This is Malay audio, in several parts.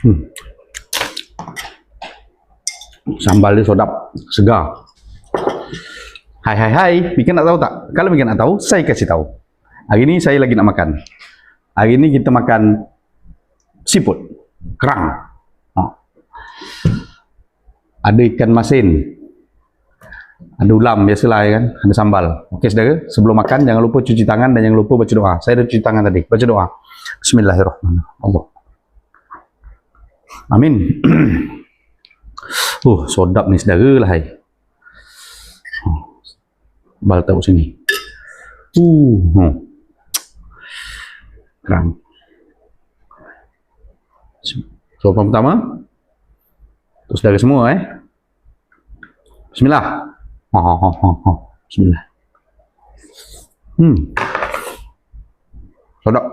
Hmm. Sambal dia sedap, segar. Hai, Mika nak tahu tak? Kalau Mika nak tahu, saya kasih tahu. Hari ini saya lagi nak makan. Hari ini kita makan seafood, kerang. Ada ikan masin, ada ulam biasalah ya kan, ada sambal. Okey saudara, sebelum makan jangan lupa cuci tangan dan jangan lupa baca doa. Saya dah cuci tangan tadi. Baca doa. Bismillahirrahmanirrahim. Allah. Amin. Sedap ni saudara lah hai. Bal tahu sini. Kerang. Sopan pertama. Untuk saudara semua Bismillah. Bismillah. Sedap.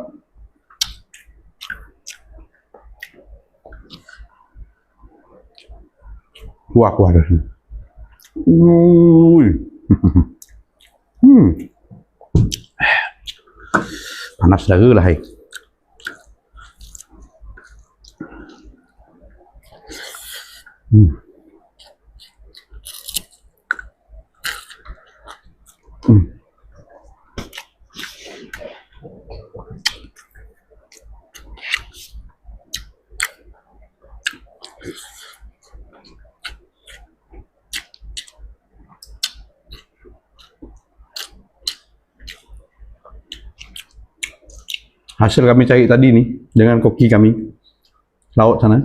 Kuah dah. Panas saudara lah hai. Hasil kami cari tadi ni dengan koki kami laut sana